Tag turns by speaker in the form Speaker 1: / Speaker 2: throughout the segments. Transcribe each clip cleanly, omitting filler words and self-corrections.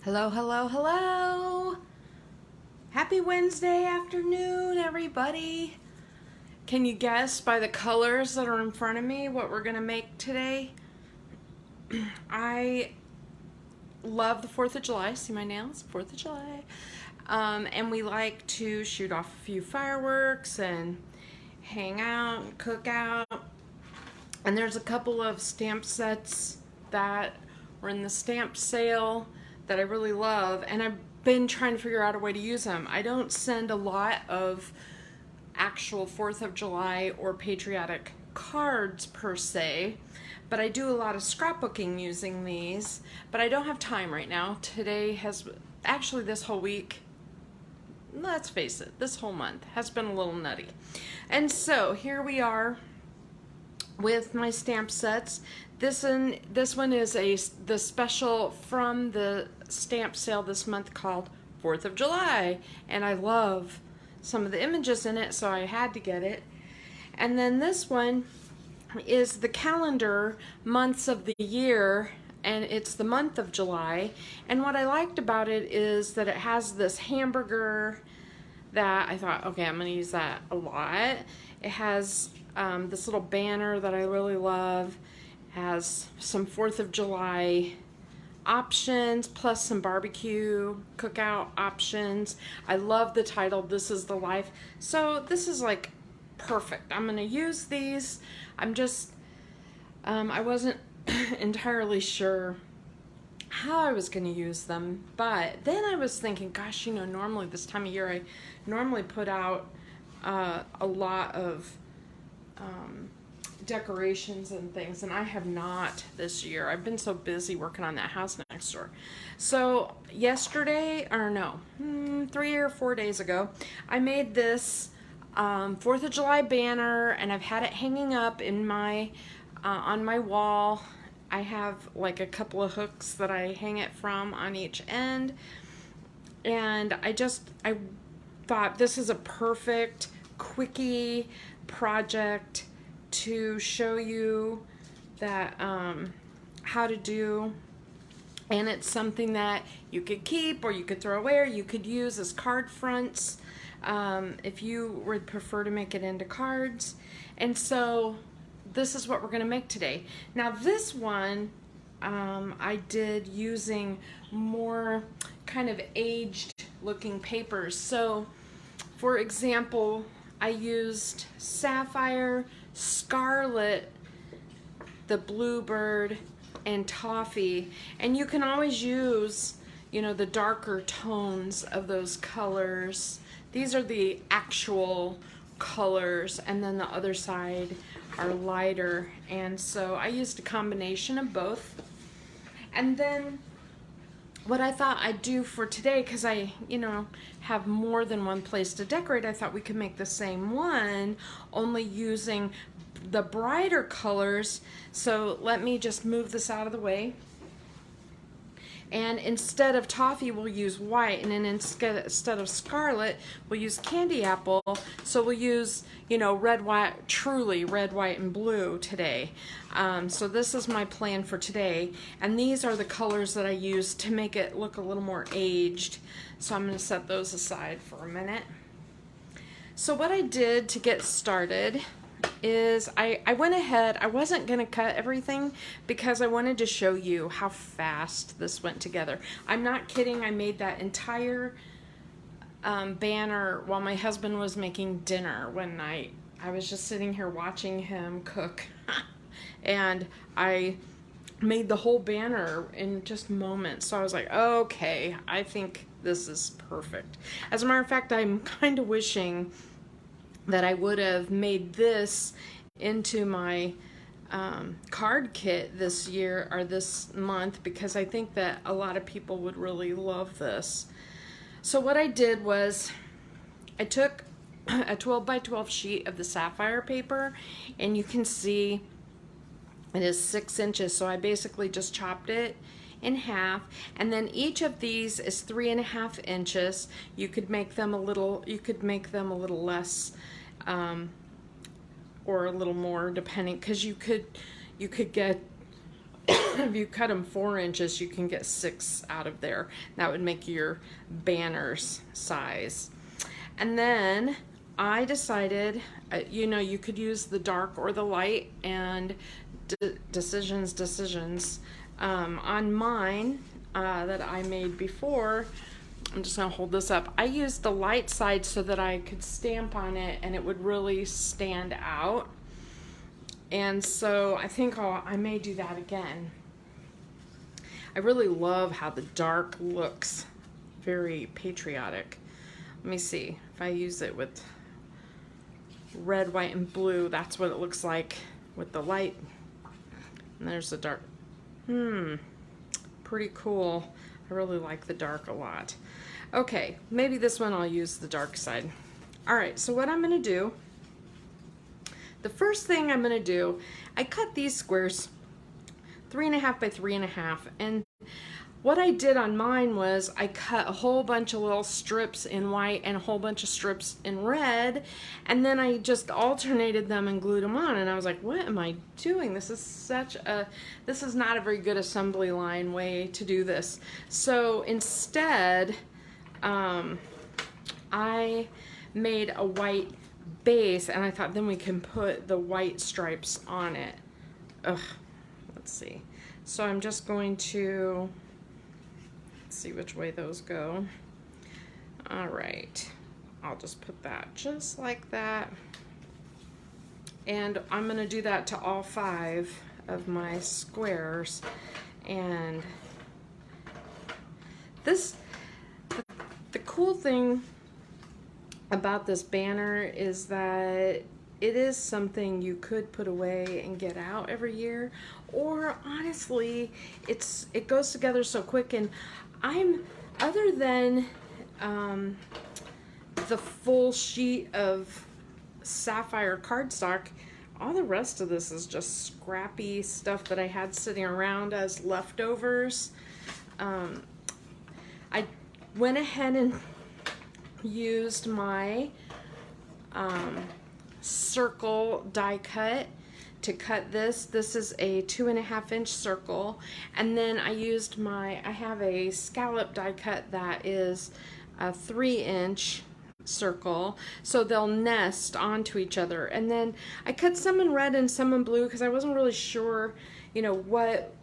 Speaker 1: Hello, hello, hello. Happy Wednesday afternoon, everybody. Can you guess by the colors that are in front of me what we're gonna make today? I love the 4th of July. See my nails? 4th of July. And we like to shoot off a few fireworks and hang out and cook out. And there's a couple of stamp sets that were in the stamp sale that I really love, and I've been trying to figure out a way to use them. I don't send a lot of actual 4th of July or patriotic cards per se, but I do a lot of scrapbooking using these, but I don't have time right now. Today has, actually this whole week, let's face it, this whole month has been a little nutty. And so here we are with my stamp sets. This one is the special from the stamp sale this month called 4th of July, and I love some of the images in it, so I had to get it. And then this one is the calendar months of the year, and it's the month of July. And what I liked about it is that it has this hamburger that I thought, okay, I'm gonna use that a lot. It has this little banner that I really love. Has some 4th of July options plus some barbecue cookout options. I love the title, This is the Life. So this is like perfect. I'm gonna use these. I wasn't entirely sure how I was gonna use them, but then I was thinking, gosh, normally this time of year I normally put out a lot of decorations and things, and I have not this year. I've been so busy working on that house next door. So yesterday, or no, 3 or 4 days ago, I made this 4th of July banner, and I've had it hanging up in my on my wall. I have like a couple of hooks that I hang it from on each end, and I thought this is a perfect quickie project to show you that how to do, and it's something that you could keep or you could throw away or you could use as card fronts if you would prefer to make it into cards. And so this is what we're going to make today. Now this one I did using more kind of aged looking papers. So for example, I used sapphire, scarlet, the bluebird, and toffee, and you can always use the darker tones of those colors. These are the actual colors, and then the other side are lighter, and so I used a combination of both. And then what I thought I'd do for today, because I have more than one place to decorate, I thought we could make the same one only using the brighter colors. So let me just move this out of the way. And instead of toffee, we'll use white, and then instead of scarlet, we'll use candy apple. So we'll use, red, white, truly red, white, and blue today. So this is my plan for today, and these are the colors that I use to make it look a little more aged. So I'm going to set those aside for a minute. So what I did to get started is I went ahead. I wasn't going to cut everything because I wanted to show you how fast this went together. I'm not kidding. I made that entire banner while my husband was making dinner one night. I was just sitting here watching him cook and I made the whole banner in just moments. So I was like, okay, I think this is perfect. As a matter of fact, I'm kind of wishing that I would have made this into my card kit this year or this month, because I think that a lot of people would really love this. So what I did was I took a 12 by 12 sheet of the sapphire paper, and you can see it is 6 inches. So I basically just chopped it in half, and then each of these is 3.5 inches. You could make them a little less or a little more, depending, because you could get if you cut them 4 inches, you can get 6 out of there. That would make your banner's size. And then I decided, you know, you could use the dark or the light, and decisions. On mine that I made before, I'm just going to hold this up. I used the light side so that I could stamp on it and it would really stand out. And so I think I may do that again. I really love how the dark looks. Very patriotic. Let me see if I use it with red, white, and blue. That's what it looks like with the light. And there's the dark. Pretty cool. I really like the dark a lot. Okay, maybe this one I'll use the dark side. All right, so what I'm going to do, the first thing I'm going to do, I cut these squares 3.5 by 3.5, and what I did on mine was I cut a whole bunch of little strips in white and a whole bunch of strips in red, and then I just alternated them and glued them on, and I was like, what am I doing? This is not a very good assembly line way to do this. So instead, I made a white base, and I thought then we can put the white stripes on it. Let's see. So I'm just going to see which way those go. All right, I'll just put that just like that, and I'm gonna do that to all 5 of my squares. And this, the cool thing about this banner is that it is something you could put away and get out every year, or honestly, it goes together so quick. And other than the full sheet of sapphire cardstock, all the rest of this is just scrappy stuff that I had sitting around as leftovers. I went ahead and used my circle die cut to cut this. This is a 2.5 inch circle, and then I have a scallop die cut that is a 3 inch circle, so they'll nest onto each other. And then I cut some in red and some in blue because I wasn't really sure, you know, what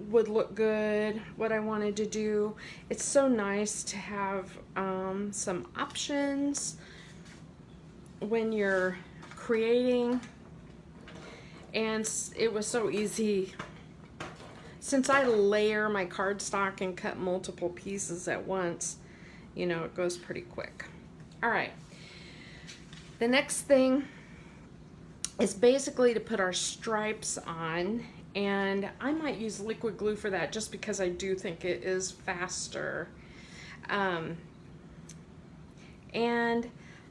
Speaker 1: would look good, what I wanted to do. It's so nice to have some options when you're creating, and it was so easy since I layer my cardstock and cut multiple pieces at once. You know, it goes pretty quick. All right, the next thing is basically to put our stripes on, and I might use liquid glue for that just because I do think it is faster. And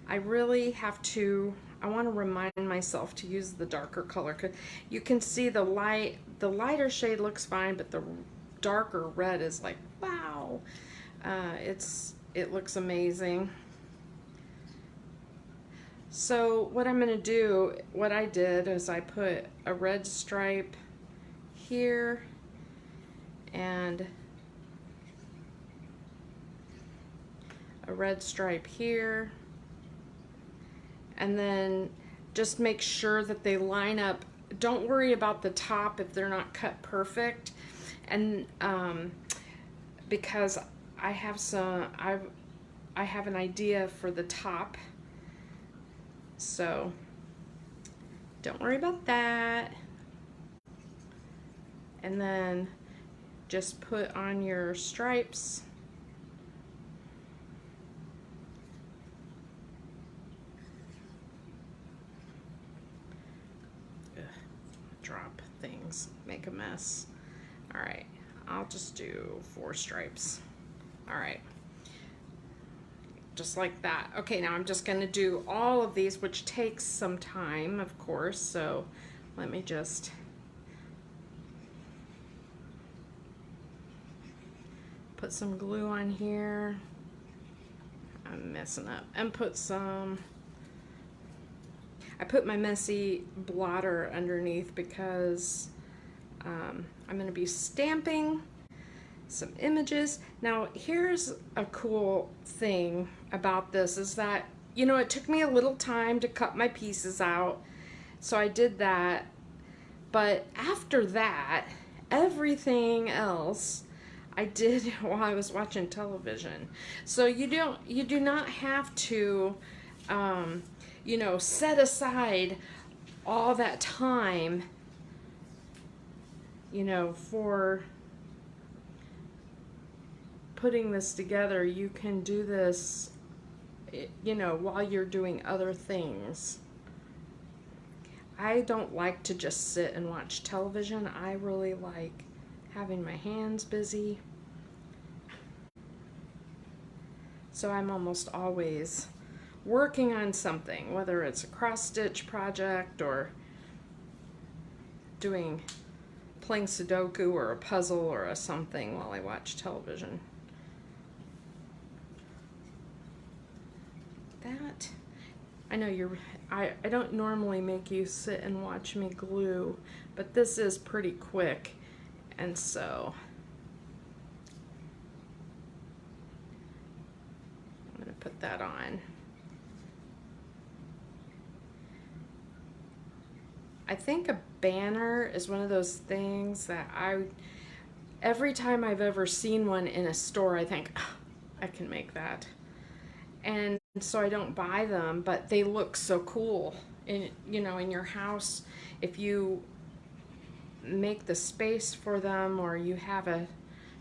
Speaker 1: I really have to, I want to remind myself to use the darker color, because you can see the lighter shade looks fine, but the darker red is like, wow, it looks amazing. So what I'm going to do, what I did is I put a red stripe here and a red stripe here, and then just make sure that they line up. Don't worry about the top if they're not cut perfect, and because I have an idea for the top, so don't worry about that. And then just put on your stripes. Drop things, make a mess. All right, I'll just do 4 stripes. All right, just like that. Okay, now I'm just going to do all of these, which takes some time, of course, so let me just put some glue on here. I'm messing up. And I put my messy blotter underneath because I'm going to be stamping some images. Now here's a cool thing about this is that, you know, it took me a little time to cut my pieces out, so I did that, but after that everything else I did while I was watching television. So you do not have to you know, set aside all that time, you know, for putting this together. You can do this, you know, while you're doing other things. I don't like to just sit and watch television. I really like having my hands busy. So I'm almost always working on something, whether it's a cross-stitch project or playing Sudoku or a puzzle or something while I watch television. That, I know I don't normally make you sit and watch me glue, but this is pretty quick, and so I'm going to put that on. I think a banner is one of those things that every time I've ever seen one in a store, I think, oh, I can make that. And so I don't buy them, but they look so cool in, you know, in your house. If you make the space for them, or you have a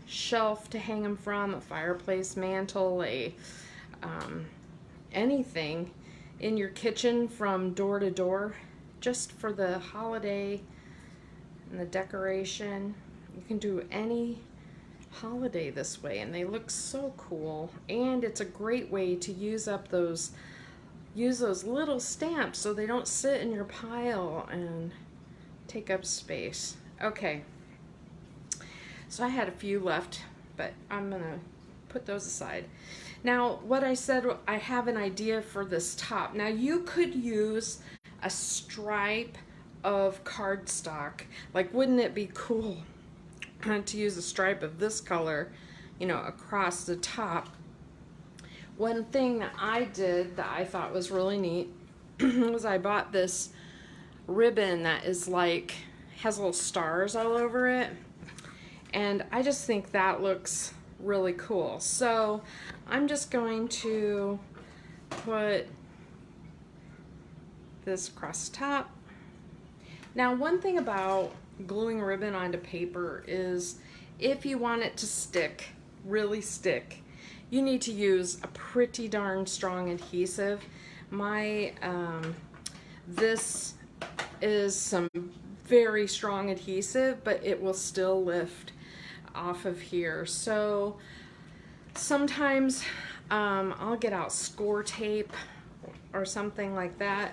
Speaker 1: shelf to hang them from, a fireplace mantle, anything in your kitchen from door to door, just for the holiday and the decoration. You can do any holiday this way, and they look so cool. And it's a great way to use those little stamps so they don't sit in your pile and take up space. Okay, so I had a few left, but I'm gonna put those aside. Now, what I said, I have an idea for this top. Now you could use a stripe of cardstock. Like, wouldn't it be cool to use a stripe of this color, you know, across the top? One thing that I did that I thought was really neat was I bought this ribbon that is like, has little stars all over it, and I just think that looks really cool. So I'm just going to put this across the top. Now, one thing about gluing ribbon onto paper is if you want it to stick, really stick, you need to use a pretty darn strong adhesive. This is some very strong adhesive, but it will still lift off of here. So sometimes I'll get out score tape or something like that.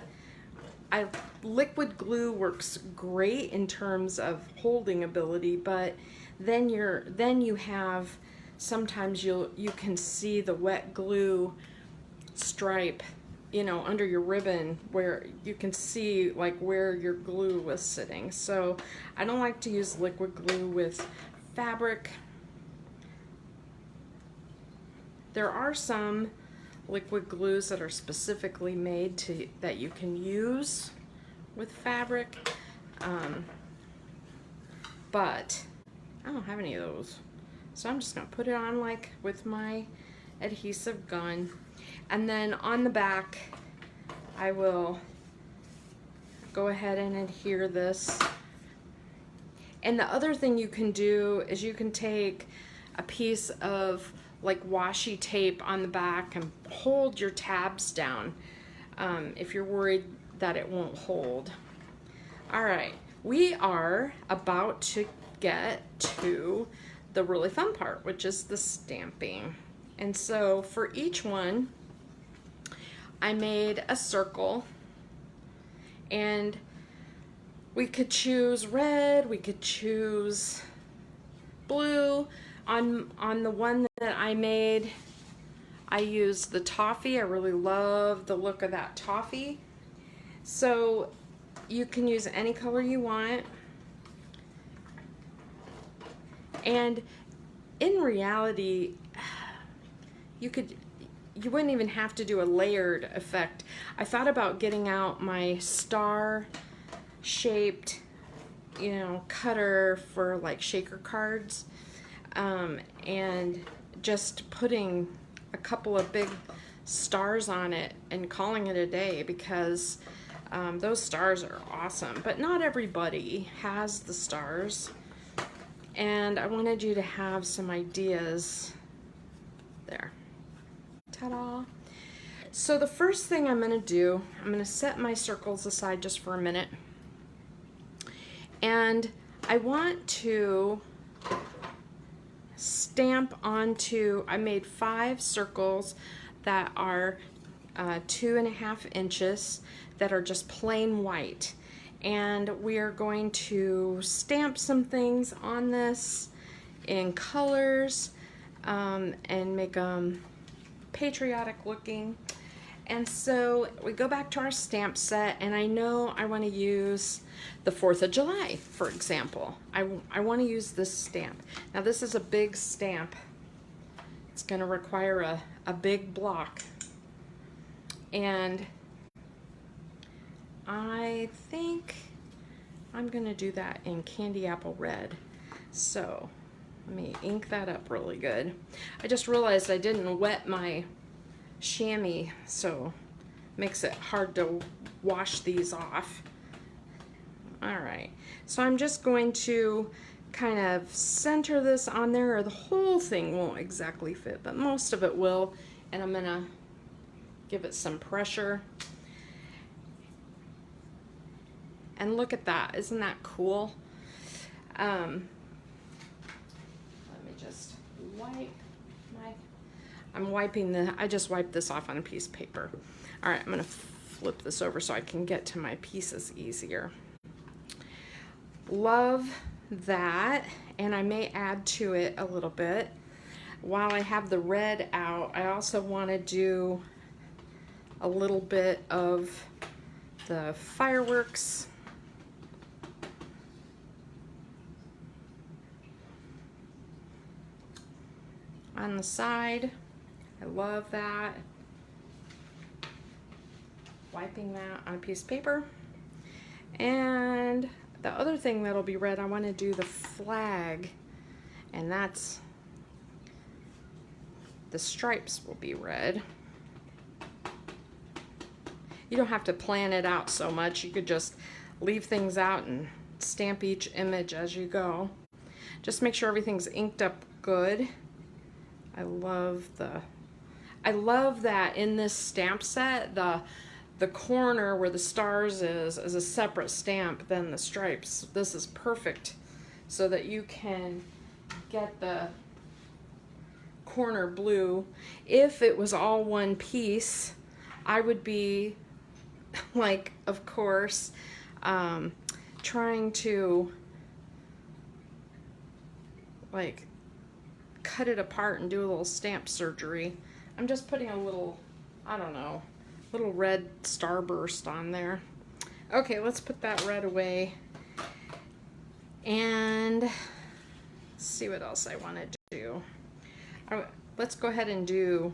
Speaker 1: Liquid glue works great in terms of holding ability, but then you have, sometimes you can see the wet glue stripe, you know, under your ribbon, where you can see like where your glue was sitting. So I don't like to use liquid glue with fabric. There are some liquid glues that are specifically made that you can use with fabric, but I don't have any of those, so I'm just gonna put it on like with my adhesive gun, and then on the back I will go ahead and adhere this. And the other thing you can do is you can take a piece of like washi tape on the back and hold your tabs down if you're worried that it won't hold. All right, we are about to get to the really fun part, which is the stamping. And so for each one, I made a circle, and we could choose red, we could choose blue. On the one that I made, I used the toffee. I really love the look of that toffee. So you can use any color you want. And in reality, you wouldn't even have to do a layered effect. I thought about getting out my star shaped, you know, cutter for like shaker cards, and just putting a couple of big stars on it and calling it a day, because those stars are awesome, but not everybody has the stars, and I wanted you to have some ideas there. Ta-da! So the first thing I'm going to do, I'm going to set my circles aside just for a minute, and I want to stamp onto, I made 5 circles that are 2.5 inches that are just plain white, and we are going to stamp some things on this in colors, and make them patriotic looking. And so we go back to our stamp set, and I know I want to use the 4th of July, for example. I want to use this stamp. Now this is a big stamp. It's going to require a big block. And I think I'm going to do that in Candy Apple Red. So let me ink that up really good. I just realized I didn't wet my chamois, so makes it hard to wash these off. All right, so I'm just going to kind of center this on there, or the whole thing won't exactly fit, but most of it will, and I'm gonna give it some pressure. And look at that, isn't that cool? Let me just wipe I just wiped this off on a piece of paper. All right, I'm gonna flip this over so I can get to my pieces easier. Love that, and I may add to it a little bit. While I have the red out, I also want to do a little bit of the fireworks. On the side. I love that. Wiping that on a piece of paper. And the other thing that'll be red, I want to do the flag, and that's, the stripes will be red. You don't have to plan it out so much. You could just leave things out and stamp each image as you go. Just make sure everything's inked up good. I love that in this stamp set, the corner where the stars is a separate stamp than the stripes. This is perfect so that you can get the corner blue. If it was all one piece, I would be like, of course, trying to like cut it apart and do a little stamp surgery. I'm just putting a little, I don't know, little red starburst on there. Okay, let's put that red away. And let's see what else I want to do. Let's go ahead and do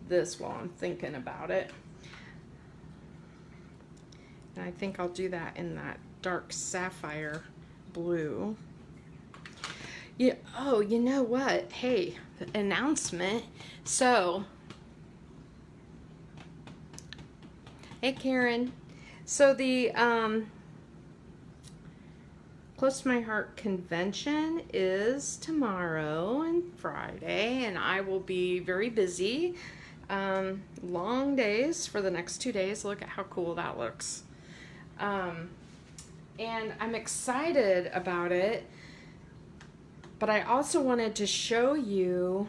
Speaker 1: this while I'm thinking about it. And I think I'll do that in that dark sapphire blue. Yeah. Oh, you know what? Hey, announcement. So, hey Karen. So the Close to My Heart convention is tomorrow and Friday, and I will be very busy. Long days for the next 2 days. Look at how cool that looks. And I'm excited about it, but I also wanted to show you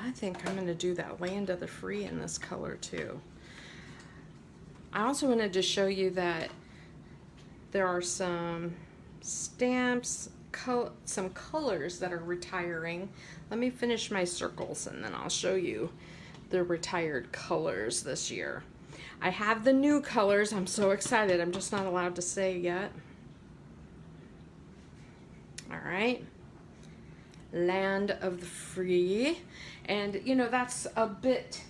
Speaker 1: I think I'm going to do that Land of the Free in this color too. I also wanted to show you that there are some stamps, some colors that are retiring. Let me finish my circles and then I'll show you the retired colors this year. I have the new colors. I'm so excited. I'm just not allowed to say yet. All right. Land of the Free. And you know, that's a bit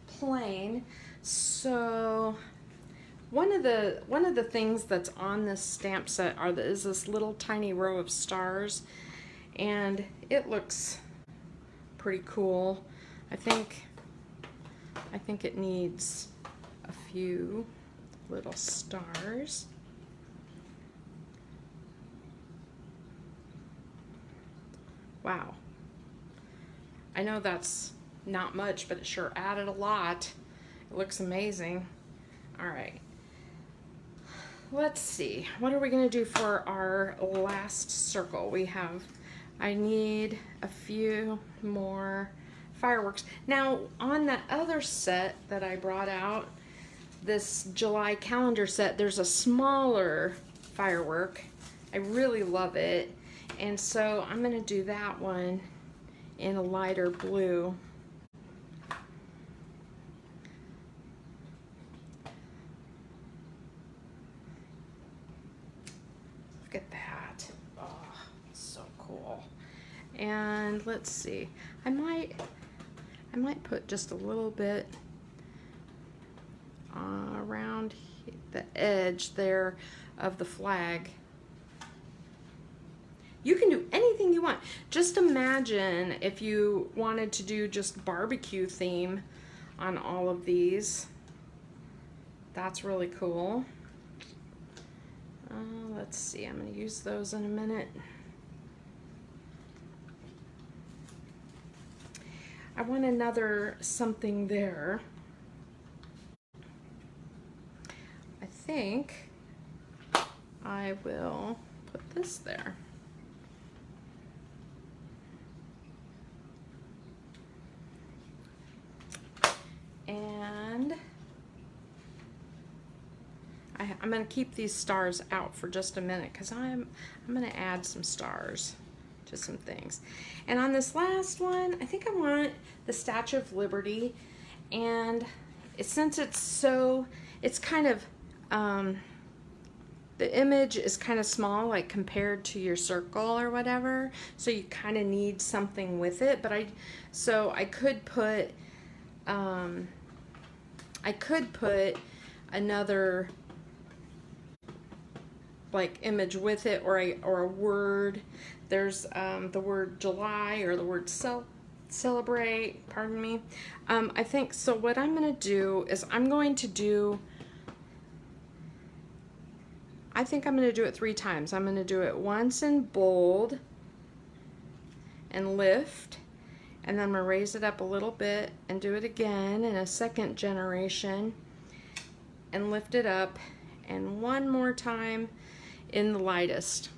Speaker 1: plain. So one of the things that's on this stamp set is this little tiny row of stars, and it looks pretty cool. I think it needs a few little stars. Wow. I know that's not much, but it sure added a lot. It looks amazing. All right. Let's see. What are we going to do for our last circle? I need a few more fireworks. Now, on that other set that I brought out, this July calendar set, there's a smaller firework. I really love it. And so I'm going to do that one in a lighter blue. Look at that. Oh, so cool. And let's see. I might put just a little bit around the edge there of the flag. You can do anything you want. Just imagine if you wanted to do just barbecue theme on all of these. That's really cool. Let's see, I'm going to use those in a minute. I want another something there. I think I will put this there. And I'm going to keep these stars out for just a minute because I'm going to add some stars to some things. And on this last one, I think I want the Statue of Liberty. And since it's kind of, the image is kind of small, like compared to your circle or whatever. So you kind of need something with it. But so I could put another like image with it, or a word. There's the word July, or the word celebrate, pardon me. I think so. What I'm going to do is I'm going to do it 3 times. I'm going to do it once in bold and lift, and then I'm going to raise it up a little bit and do it again in a second generation and lift it up, and one more time in the lightest.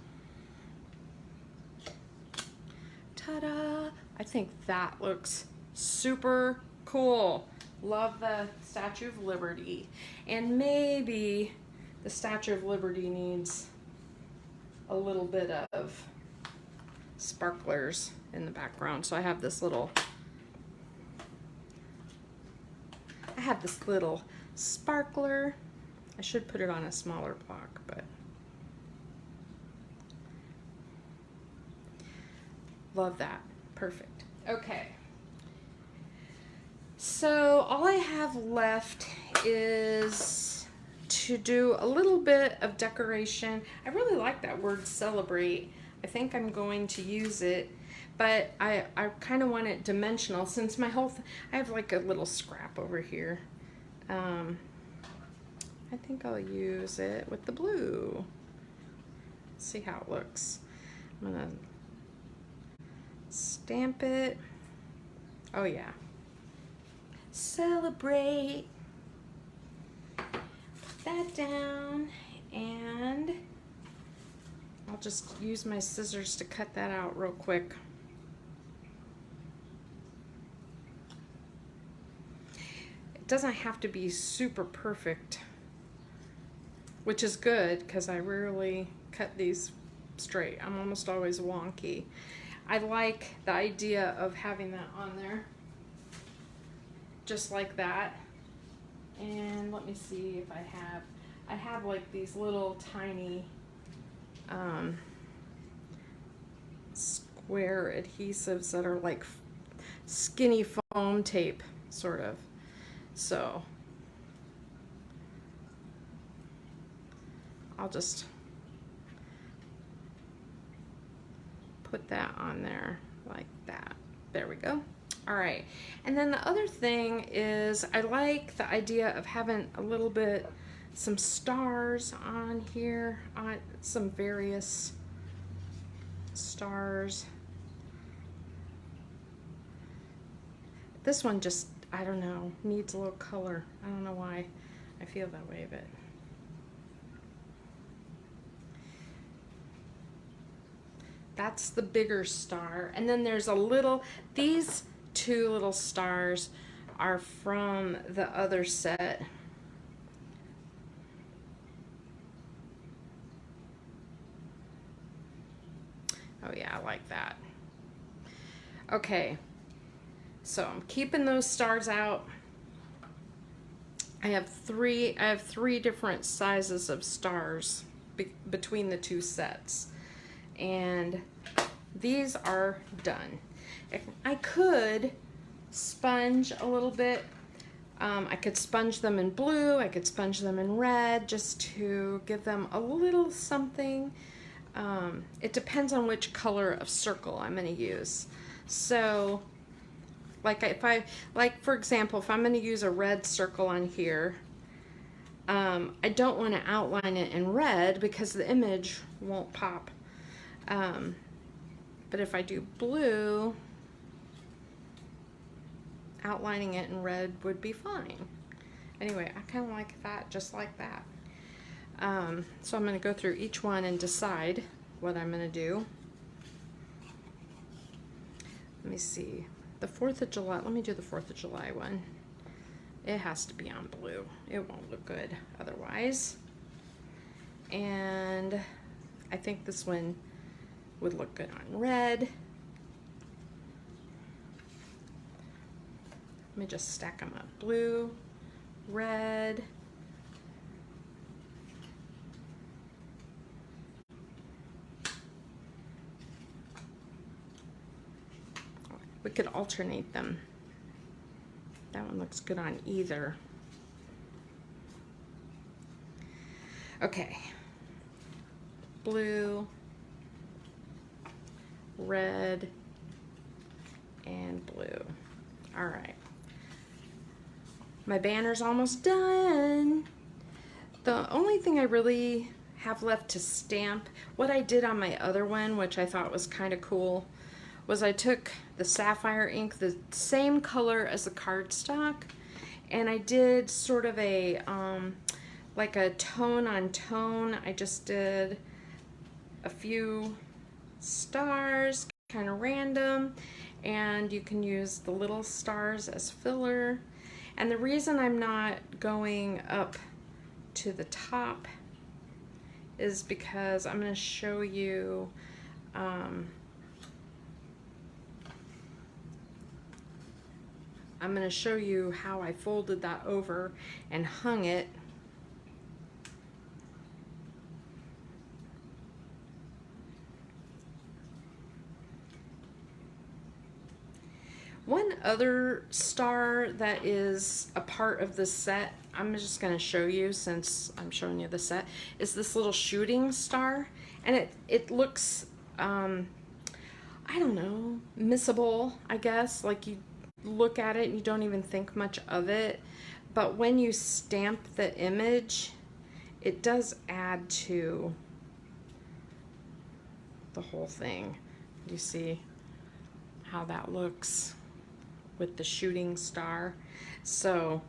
Speaker 1: Ta-da! I think that looks super cool. Love the Statue of Liberty. And maybe the Statue of Liberty needs a little bit of sparklers in the background. So I have this little sparkler. I should put it on a smaller block, but love that. Perfect. Okay. So all I have left is to do a little bit of decoration. I really like that word celebrate. I think I'm going to use it, but I kind of want it dimensional since my whole I have like a little scrap over here. I think I'll use it with the blue. Let's see how it looks. I'm gonna stamp it. Oh yeah. Celebrate. Put that down, and I'll just use my scissors to cut that out real quick. It doesn't have to be super perfect, which is good because I rarely cut these straight. I'm almost always wonky. I like the idea of having that on there, just like that. And let me see if I have like these little tiny square adhesives that are like skinny foam tape, sort of. So I'll just put that on there like that. There we go. All right, and then the other thing is I like the idea of having a little bit, some stars on here, on some various stars. This one just, I don't know, needs a little color. I don't know why I feel that way, but that's the bigger star. And then there's a little, these two little stars are from the other set. Oh yeah, I like that. Okay, so I'm keeping those stars out. I have three different sizes of stars between the two sets, and these are done. I could sponge a little bit. I could sponge them in blue, I could sponge them in red, just to give them a little something. It depends on which color of circle I'm going to use. So like for example, if I'm going to use a red circle on here, I don't want to outline it in red because the image won't pop. But if I do blue, outlining it in red would be fine. Anyway, I kind of like that, just like that. So I'm going to go through each one and decide what I'm going to do. Let me see. The 4th of July, let me do the 4th of July one. It has to be on blue. It won't look good otherwise. And I think this one would look good on red. Let me just stack them up. Blue, red, we could alternate them. That one looks good on either. Okay. Blue, red, and blue. All right. My banner's almost done. The only thing I really have left to stamp, what I did on my other one, which I thought was kind of cool, was I took the sapphire ink, the same color as the cardstock, and I did sort of a like a tone on tone. I just did a few stars, kind of random, and you can use the little stars as filler. And the reason I'm not going up to the top is because I'm going to show you how I folded that over and hung it. One other star that is a part of the set, I'm just going to show you since I'm showing you the set, is this little shooting star. And it looks, I don't know, missable, I guess. Like you look at it and you don't even think much of it. But when you stamp the image, it does add to the whole thing. You see how that looks with the shooting star. So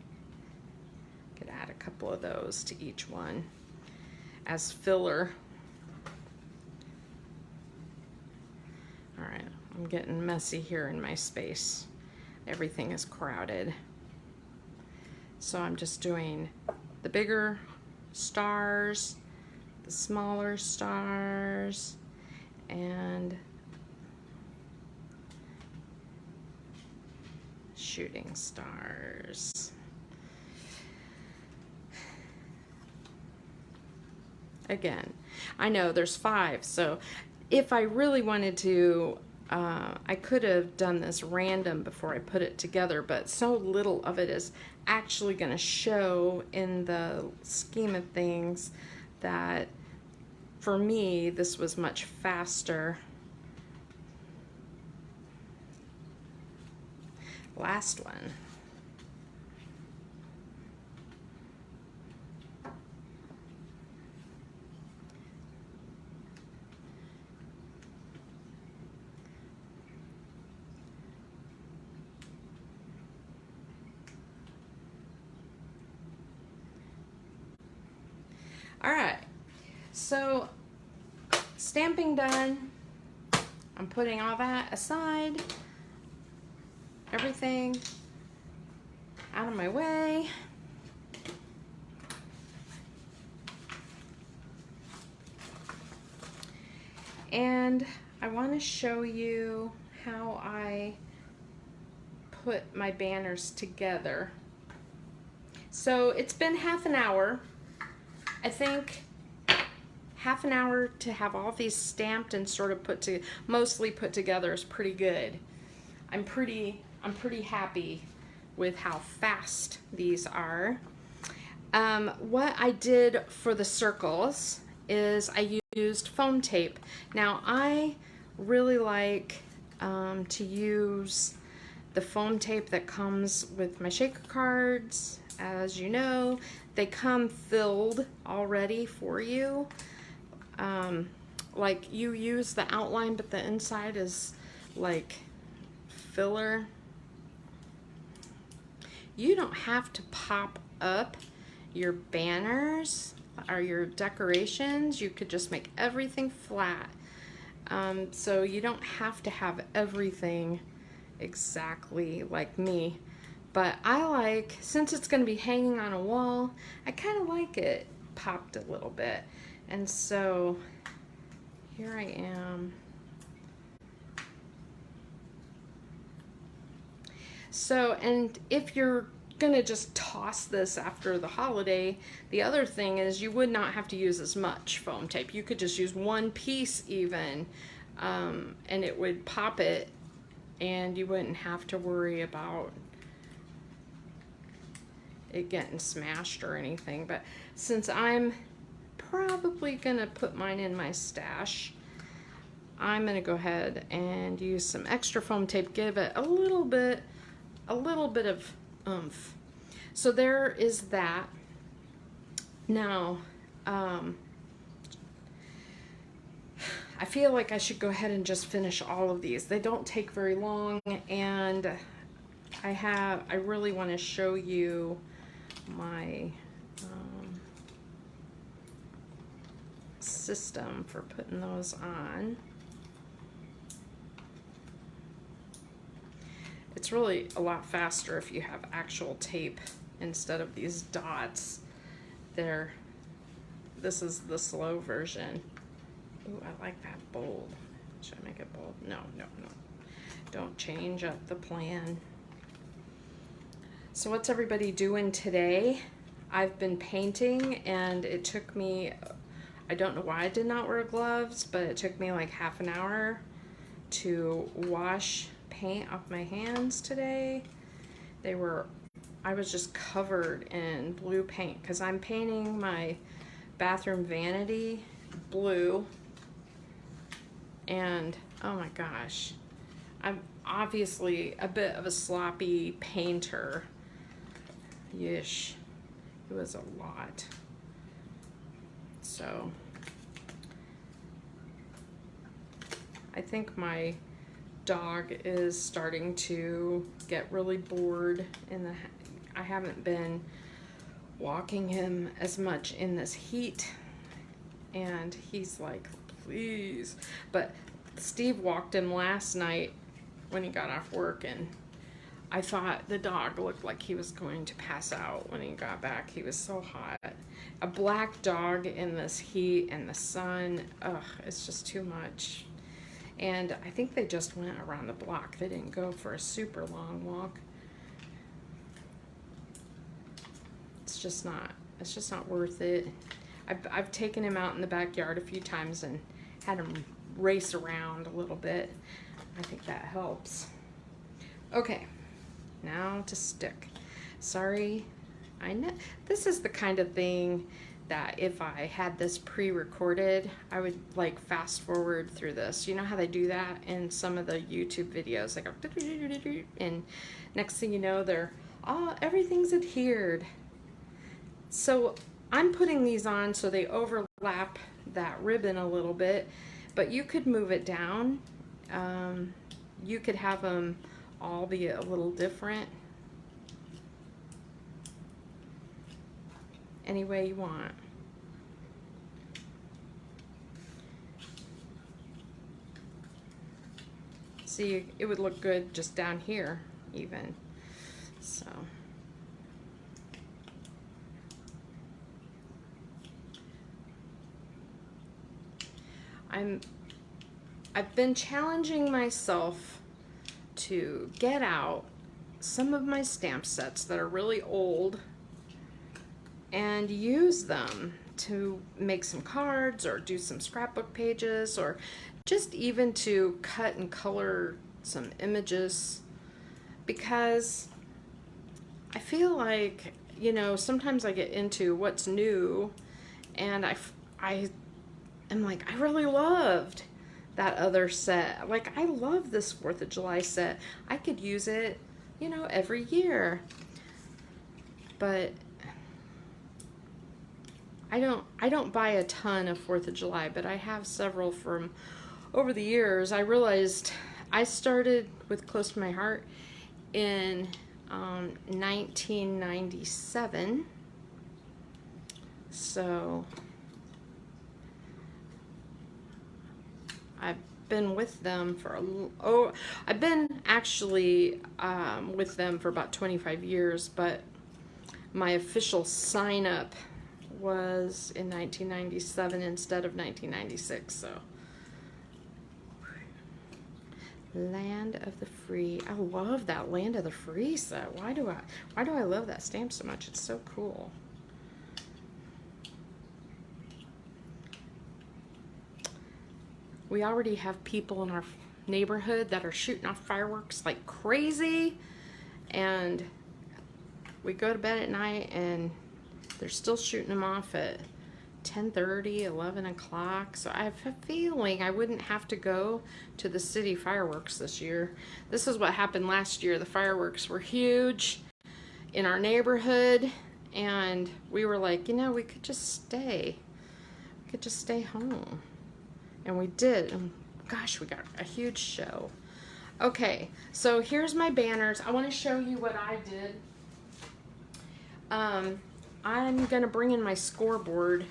Speaker 1: I could add a couple of those to each one as filler. All right, I'm getting messy here in my space. Everything is crowded. So I'm just doing the bigger stars, the smaller stars, and shooting stars. again. I know there's 5, so if I really wanted to, I could have done this random before I put it together, but so little of it is actually going to show in the scheme of things that for me this was much faster. Last one. All right, so stamping done. I'm putting all that aside, everything out of my way. And I want to show you how I put my banners together. So it's been half an hour. I think half an hour to have all these stamped and sort of mostly put together is pretty good. I'm pretty happy with how fast these are. What I did for the circles is I used foam tape. Now I really like to use the foam tape that comes with my shaker cards. As you know, they come filled already for you. Like you use the outline, but the inside is like filler. You don't have to pop up your banners or your decorations. You could just make everything flat. So you don't have to have everything exactly like me. But I like, since it's going to be hanging on a wall, I kind of like it popped a little bit. And so here I am. So, and if you're gonna just toss this after the holiday, the other thing is you would not have to use as much foam tape. You could just use one piece even, and it would pop it, and you wouldn't have to worry about it getting smashed or anything. But since I'm probably gonna put mine in my stash, I'm gonna go ahead and use some extra foam tape, give it a little bit of oomph. So there is that. Now, I feel like I should go ahead and just finish all of these. They don't take very long, and I really want to show you my system for putting those on. It's really a lot faster if you have actual tape instead of these dots. This is the slow version. Ooh, I like that bold. Should I make it bold? No. Don't change up the plan. So what's everybody doing today? I've been painting, and it took me, I don't know why I did not wear gloves, but it took me like half an hour to wash paint off my hands today. I was just covered in blue paint because I'm painting my bathroom vanity blue, and oh my gosh, I'm obviously a bit of a sloppy painter. Yeesh, it was a lot. So I think my dog is starting to get really bored I haven't been walking him as much in this heat, and he's like, please. But Steve walked him last night when he got off work, and I thought the dog looked like he was going to pass out when he got back. He was so hot. A black dog in this heat and the sun, ugh, it's just too much. And I think they just went around the block. They didn't go for a super long walk. It's just not worth it. I've taken him out in the backyard a few times and had him race around a little bit. I think that helps. Okay, now to stick. Sorry, I know this is the kind of thing that if I had this pre-recorded, I would like fast forward through this. You know how they do that in some of the YouTube videos? They go, and next thing you know, they're, oh, everything's adhered. So I'm putting these on so they overlap that ribbon a little bit, but you could move it down. You could have them all be a little different. Any way you want. See, it would look good just down here even. So I've been challenging myself to get out some of my stamp sets that are really old and use them to make some cards or do some scrapbook pages, or just even to cut and color some images, because I feel like, you know, sometimes I get into what's new and I am like, I really loved that other set. Like, I love this 4th of July set. I could use it, you know, every year. But I don't buy a ton of 4th of July, but I have several from over the years. I realized I started with Close to My Heart in 1997. So I've been with them for I've been actually with them for about 25 years, but my official sign up was in 1997 instead of 1996. So Land of the Free. I love that Land of the Free set. Why do I love that stamp so much? It's so cool. We already have people in our neighborhood that are shooting off fireworks like crazy, and we go to bed at night and they're still shooting them off at 10:30, 11 o'clock. So I have a feeling I wouldn't have to go to the city fireworks this year. This is what happened last year. The fireworks were huge in our neighborhood, and we were like, you know, we could just stay. We could just stay home. And we did. And gosh, we got a huge show. Okay, so here's my banners. I want to show you what I did. I'm going to bring in my scoreboard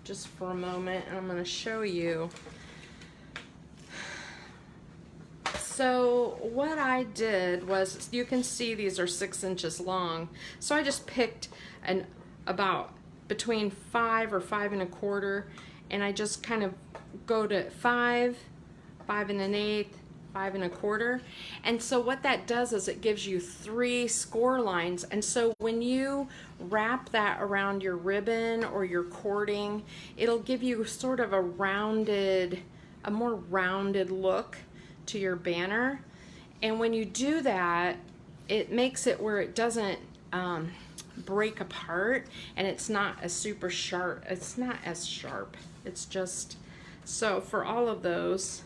Speaker 1: just for a moment, and I'm going to show you. So what I did was, you can see these are 6 inches long. So I just picked about between 5 or 5 1/4, and I just kind of go to 5, 5 1/8, 5 1/4. And so what that does is it gives you 3 score lines. And so when you wrap that around your ribbon or your cording, it'll give you sort of a more rounded look to your banner. And when you do that, it makes it where it doesn't break apart, and it's not as super sharp. It's not as sharp. It's just, so for all of those,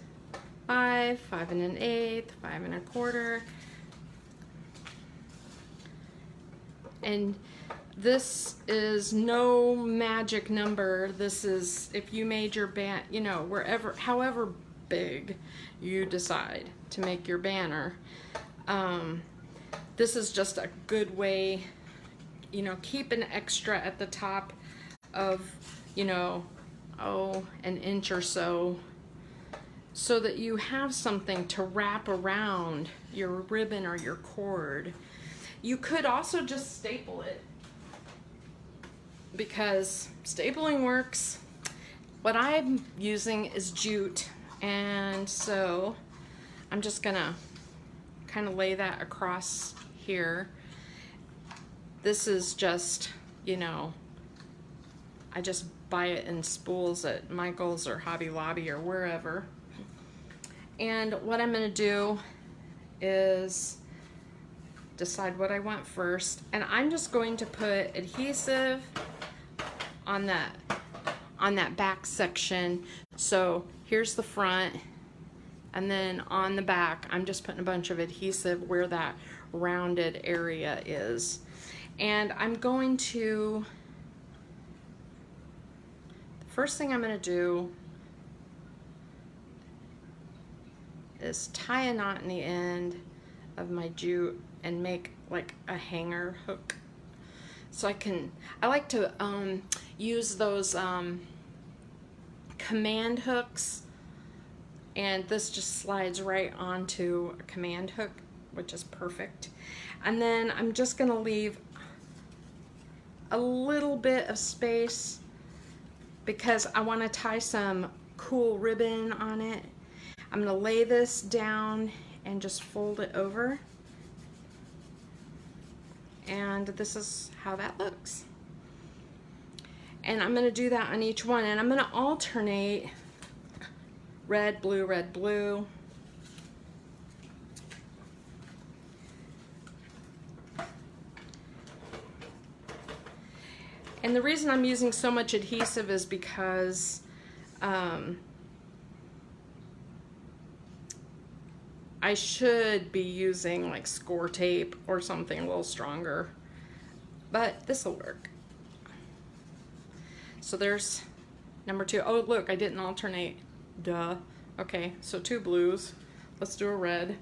Speaker 1: 5, 5 1/8, 5 1/4. And this is no magic number. This is if you made your band, you know, wherever, however big you decide to make your banner. This is just a good way, you know, keep an extra at the top of, you know, an inch or so that you have something to wrap around your ribbon or your cord. You could also just staple it, because stapling works. What I'm using is jute, and so I'm just gonna kind of lay that across here. This is just, you know, I just buy it in spools at Michael's or Hobby Lobby or wherever. And what I'm going to do is decide what I want first, and I'm just going to put adhesive on that back section. So here's the front, and then on the back I'm just putting a bunch of adhesive where that rounded area is. And I'm going to, the first thing I'm going to do is tie a knot in the end of my jute and make like a hanger hook. So I like to use those command hooks, and this just slides right onto a command hook, which is perfect. And then I'm just gonna leave a little bit of space because I want to tie some cool ribbon on it. I'm gonna lay this down and just fold it over. And this is how that looks. And I'm gonna do that on each one, and I'm gonna alternate red, blue, red, blue. And the reason I'm using so much adhesive is because I should be using like score tape or something a little stronger, but this will work. So there's number 2. Oh, look, I didn't alternate. Duh. Okay, so 2 blues. Let's do a red.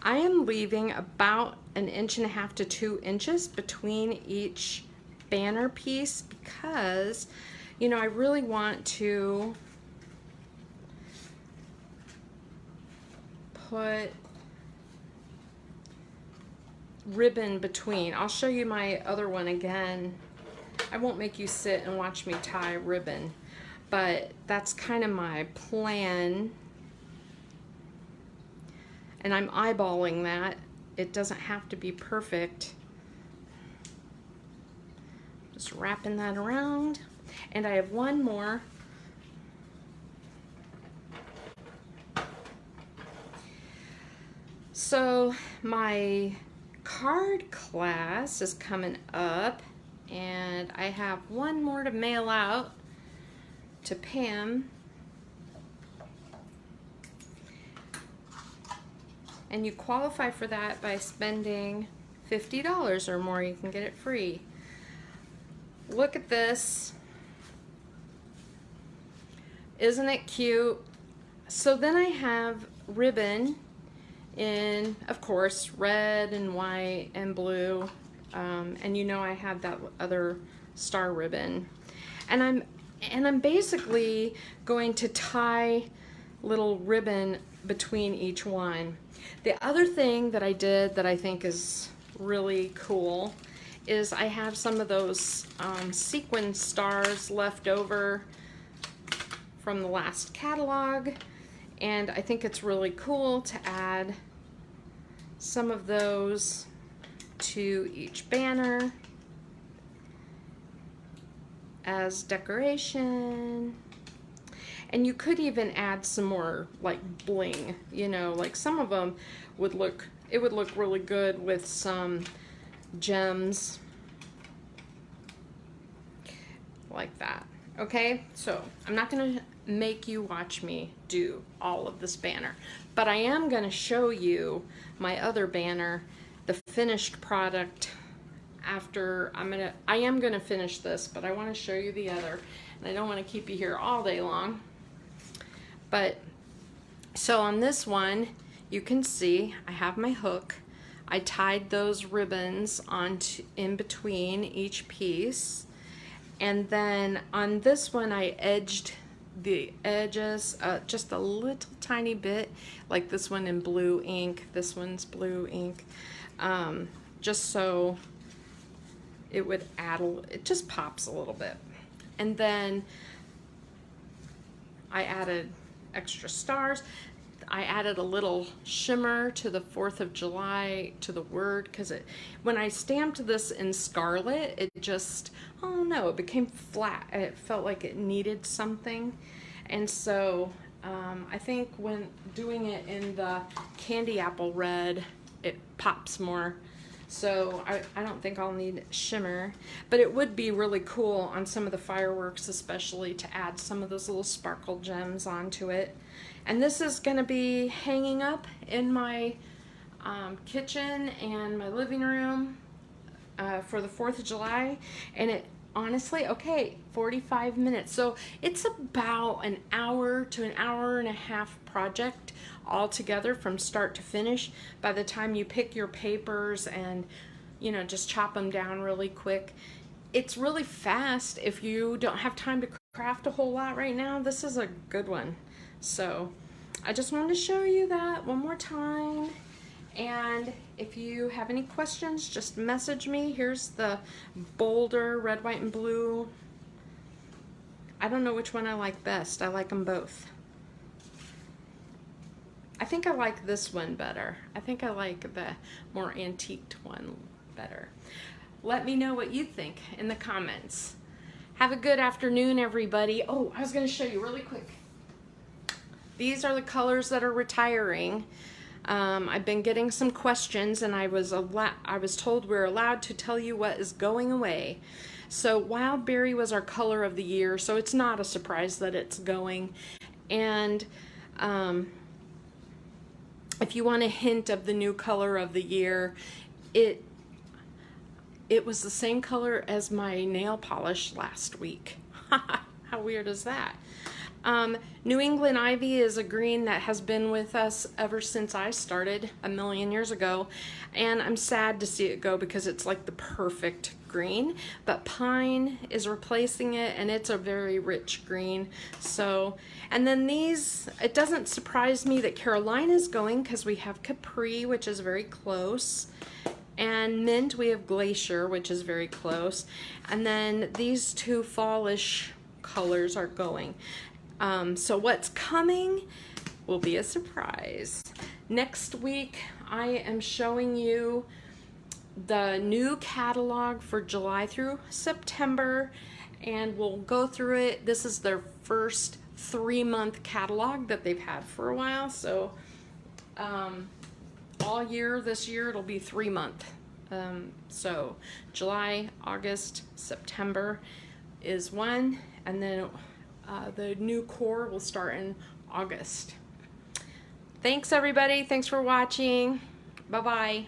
Speaker 1: I am leaving about 1.5 to 2 inches between each banner piece because, you know, I really want to put ribbon between. I'll show you my other one again. I won't make you sit and watch me tie ribbon, but that's kind of my plan. And I'm eyeballing that. It doesn't have to be perfect. Just wrapping that around. And I have one more. So my card class is coming up, and I have one more to mail out to Pam. And you qualify for that by spending $50 or more. You can get it free. Look at this. Isn't it cute? So then I have ribbon in, of course, red and white and blue. And you know I have that other star ribbon. And I'm basically going to tie little ribbon between each one. The other thing that I did that I think is really cool is I have some of those sequin stars left over from the last catalog, and I think it's really cool to add some of those to each banner as decoration. And you could even add some more like bling, you know, like some of them would look, it would look really good with some gems like that. Okay, so I'm not gonna make you watch me do all of this banner, but I am gonna show you my other banner, the finished product. After I am gonna finish this, but I want to show you the other, and I don't want to keep you here all day long. But so on this one, you can see I have my hook. I tied those ribbons onto in between each piece, and then on this one I edged the edges just a little tiny bit, like this one in blue ink, this one's blue ink, just so it would add it just pops a little bit. And then I added extra stars. I added a little shimmer to the 4th of July to the word, because when I stamped this in scarlet, it just, oh no, it became flat. It felt like it needed something. And so I think when doing it in the candy apple red, it pops more. So I don't think I'll need shimmer, but it would be really cool on some of the fireworks, especially to add some of those little sparkle gems onto it. And this is going to be hanging up in my kitchen and my living room for the 4th of July. And it honestly, okay, 45 minutes. So it's about an hour to an hour and a half project all together from start to finish. By the time you pick your papers and, you know, just chop them down really quick. It's really fast if you don't have time to craft a whole lot right now. This is a good one. So I just wanted to show you that one more time. And if you have any questions, just message me. Here's the bolder red, white, and blue. I don't know which one I like best. I like them both. I think I like this one better. I think I like the more antiqued one better. Let me know what you think in the comments. Have a good afternoon, everybody. Oh, I was going to show you really quick. These are the colors that are retiring. I've been getting some questions, and I was told we're allowed to tell you what is going away. So Wild Berry was our color of the year, so it's not a surprise that it's going. And if you want a hint of the new color of the year, it was the same color as my nail polish last week. How weird is that? New England Ivy is a green that has been with us ever since I started a million years ago, and I'm sad to see it go because it's like the perfect green, but Pine is replacing it, and it's a very rich green. So, and then these, it doesn't surprise me that Carolina's going because we have Capri, which is very close, and Mint, we have Glacier, which is very close, and then these two fallish colors are going. So what's coming will be a surprise. Next week, I am showing you the new catalog for July through September, and we'll go through it. This is their first 3-month catalog that they've had for a while. So all year this year, it'll be 3-month. So July, August, September is one, and then the new core will start in August. Thanks everybody. Thanks for watching. Bye-bye.